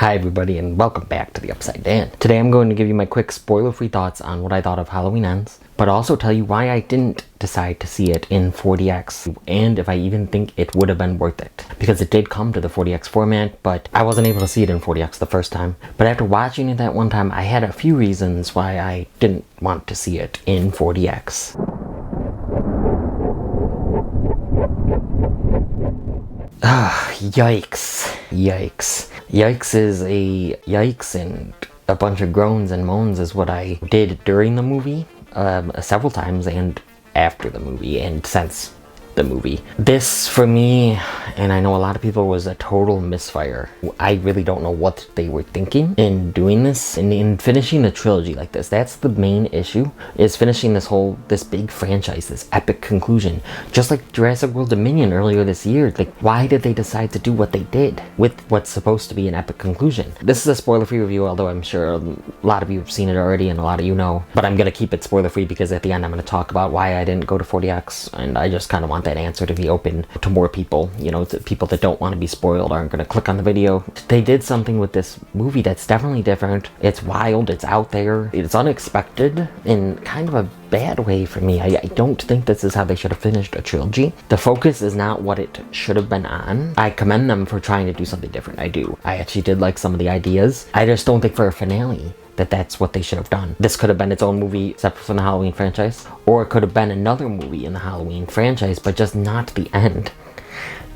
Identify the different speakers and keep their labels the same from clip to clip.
Speaker 1: Hi everybody and welcome back to the Upside Down. Today I'm going to give you my quick spoiler-free thoughts on what I thought of Halloween Ends, but also tell you why I didn't decide to see it in 4DX, and if I even think it would have been worth it. Because it did come to the 4DX format, but I wasn't able to see it in 4DX the first time. But after watching it that one time, I had a few reasons why I didn't want to see it in 4DX. Yikes. Yikes is a yikes, and a bunch of groans and moans is what I did during the movie, several times, and after the movie, and since the movie. This, for me, and I know a lot of people, was a total misfire. I really don't know what they were thinking in doing this, in finishing the trilogy like this. That's the main issue, is finishing this big franchise, this epic conclusion. Just like Jurassic World Dominion earlier this year. Like, why did they decide to do what they did with what's supposed to be an epic conclusion? This is a spoiler-free review, although I'm sure a lot of you have seen it already and a lot of you know. But I'm gonna keep it spoiler-free because at the end I'm gonna talk about why I didn't go to 4DX, and I just kind of want that answer to be open to more people. You know, people that don't want to be spoiled aren't going to click on the video. They did something with this movie that's definitely different. It's wild, it's out there, it's unexpected in kind of a bad way for me. I don't think this is how they should have finished a trilogy. The focus is not what it should have been on. I commend them for trying to do something different. I do. I actually did like some of the ideas. I just don't think for a finale that's what they should have done. This could have been its own movie separate from the Halloween franchise, or it could have been another movie in the Halloween franchise, but just not the end.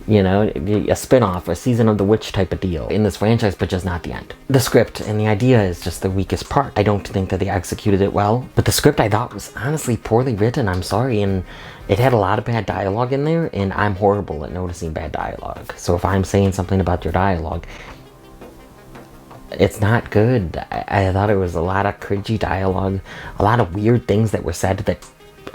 Speaker 1: You know, a spin-off, a season of the witch type of deal in this franchise, but just not the end. The script and the idea is just the weakest part. I don't think that they executed it well, but the script I thought was honestly poorly written, I'm sorry, and it had a lot of bad dialogue in there, and I'm horrible at noticing bad dialogue. So if I'm saying something about your dialogue, it's not good. I thought it was a lot of cringy dialogue, a lot of weird things that were said that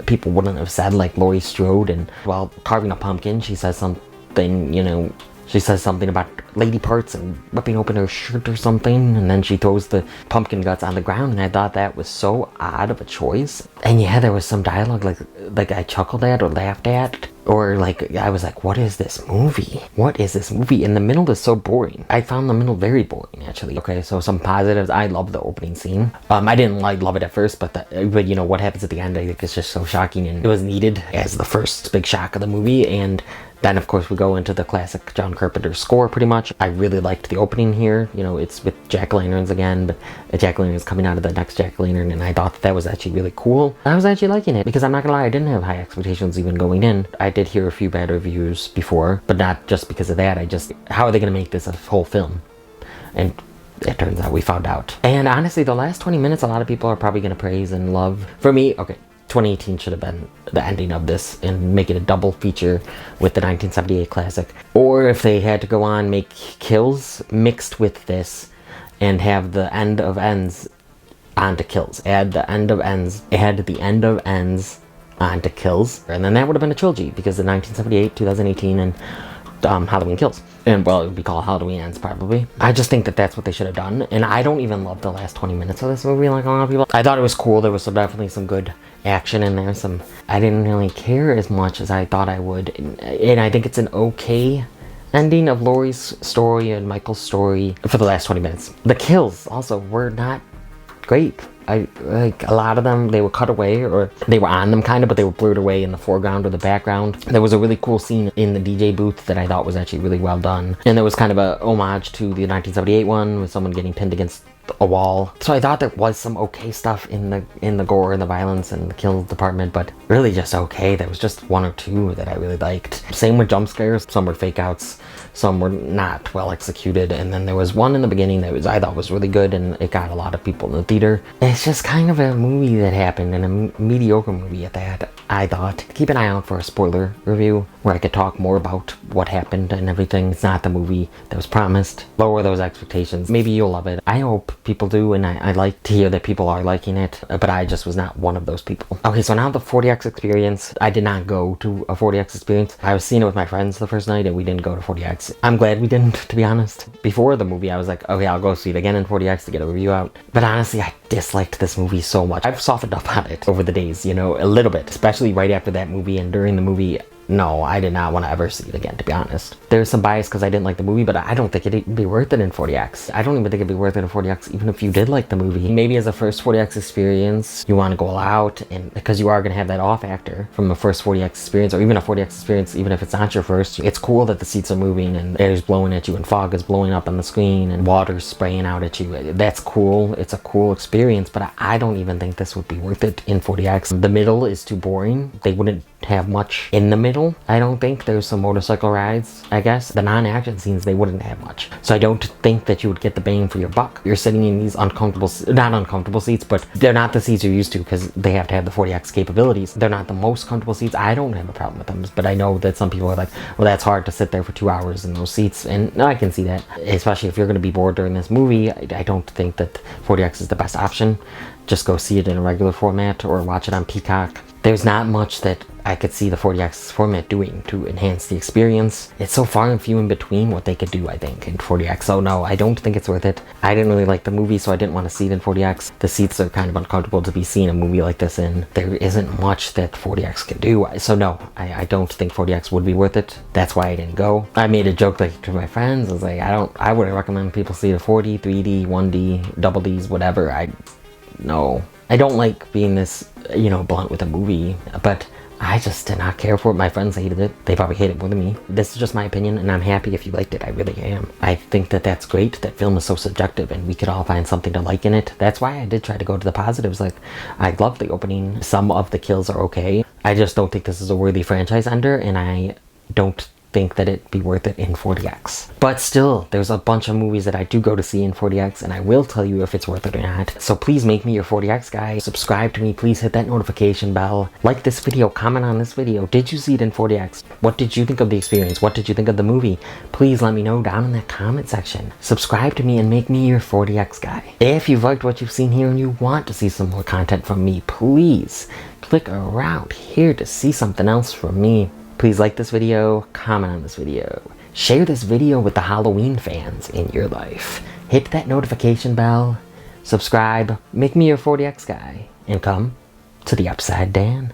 Speaker 1: people wouldn't have said, like Laurie Strode, and while carving a pumpkin, she says something, you know, she says something about lady parts and ripping open her shirt or something, and then she throws the pumpkin guts on the ground, and I thought that was so odd of a choice. And yeah, there was some dialogue like I chuckled at or laughed at, or like I was like, what is this movie? What is this movie? And the middle is so boring. I found the middle very boring, actually. Okay, so some positives. I love the opening scene. I didn't love it at first, but you know what happens at the end, I think it's just so shocking, and it was needed as the first big shock of the movie. And then, of course, we go into the classic John Carpenter score, pretty much. I really liked the opening here. You know, it's with jack-o'-lanterns again, but a jack-o'-lantern is coming out of the next jack-o'-lantern, and I thought that was actually really cool. I was actually liking it, because I'm not gonna lie, I didn't have high expectations even going in. I did hear a few bad reviews before, but not just because of that. How are they gonna make this a whole film? And it turns out we found out. And honestly, the last 20 minutes, a lot of people are probably gonna praise and love. For me, okay, 2018 should have been the ending of this and make it a double feature with the 1978 classic. Or if they had to go on, make Kills mixed with this and have the end of ends onto Kills. Add the end of ends onto Kills. And then that would have been a trilogy, because the 1978, 2018, and Halloween Kills. And, well, it would be called Halloween Ends, probably. I just think that that's what they should have done. And I don't even love the last 20 minutes of this movie like a lot of people. I thought it was cool. There was definitely some good action in there. I didn't really care as much as I thought I would. And I think it's an okay ending of Laurie's story and Michael's story for the last 20 minutes. The kills also were not great. Like a lot of them, they were cut away, or they were on them kind of, but they were blurred away in the foreground or the background. There was a really cool scene in the DJ booth that I thought was actually really well done. And there was kind of a homage to the 1978 one with someone getting pinned against a wall. So I thought there was some okay stuff in the gore and the violence and the kill department, but really just okay. There was just one or two that I really liked. Same with jump scares. Some were fake outs, some were not well executed, and then there was one in the beginning that I thought was really good, and it got a lot of people in the theater. It's just kind of a movie that happened, and a mediocre movie at that, I thought. Keep an eye out for a spoiler review where I could talk more about what happened and everything. It's not the movie that was promised. Lower those expectations. Maybe you'll love it. I hope people do, and I like to hear that people are liking it, but I just was not one of those people. Okay, so now the 4DX experience. I did not go to a 4DX experience. I was seeing it with my friends the first night, and we didn't go to 4DX. I'm glad we didn't, to be honest. Before the movie, I was like, okay, I'll go see it again in 4DX to get a review out. But honestly, I disliked this movie so much. I've softened up on it over the days, you know, a little bit, especially right after that movie and during the movie. no, I did not want to ever see it again, to be honest. There's some bias because I didn't like the movie, but I don't think it'd be worth it in 4DX. I don't even think it'd be worth it in 4DX, even if you did like the movie. Maybe as a first 4DX experience, you want to go all out, and because you are going to have that off factor from a first 4DX experience, or even a 4DX experience, even if it's not your first. It's cool that the seats are moving, and air's blowing at you, and fog is blowing up on the screen, and water's spraying out at you. That's cool. It's a cool experience, but I don't even think this would be worth it in 4DX. The middle is too boring. They wouldn't have much in the middle. I don't think. There's some motorcycle rides, I guess. The non-action scenes, they wouldn't have much. So I don't think that you would get the bang for your buck. You're sitting in these uncomfortable, not uncomfortable seats, but they're not the seats you're used to because they have to have the 4DX capabilities. They're not the most comfortable seats. I don't have a problem with them, but I know that some people are like, well, that's hard to sit there for 2 hours in those seats, and no, I can see that. Especially if you're going to be bored during this movie, I don't think that 4DX is the best option. Just go see it in a regular format or watch it on Peacock. There's not much that I could see the 4DX format doing to enhance the experience. It's so far and few in between what they could do, I think, in 4DX. So no, I don't think it's worth it. I didn't really like the movie, so I didn't want to see it in 4DX. The seats are kind of uncomfortable to be seeing a movie like this in. There isn't much that 4DX can do. So no, I don't think 4DX would be worth it. That's why I didn't go. I made a joke like to my friends. I was like, I wouldn't recommend people see the 4D, 3D, 1D, double Ds, whatever. No. I don't like being this, blunt with a movie, but I just did not care for it. My friends hated it. They probably hate it more than me. This is just my opinion, and I'm happy if you liked it. I really am. I think that that's great. That film is so subjective, and we could all find something to like in it. That's why I did try to go to the positives. Like, I love the opening. Some of the kills are okay. I just don't think this is a worthy franchise ender, and I don't think that it'd be worth it in 4DX. But still, there's a bunch of movies that I do go to see in 4DX, and I will tell you if it's worth it or not. So please make me your 4DX guy. Subscribe to me. Please hit that notification bell. Like this video. Comment on this video. Did you see it in 4DX? What did you think of the experience? What did you think of the movie? Please let me know down in that comment section. Subscribe to me and make me your 4DX guy. If you've liked what you've seen here and you want to see some more content from me, please click around here to see something else from me. Please like this video, comment on this video, share this video with the Halloween fans in your life. Hit that notification bell, subscribe, make me your 4DX guy, and come to the Upside Dan.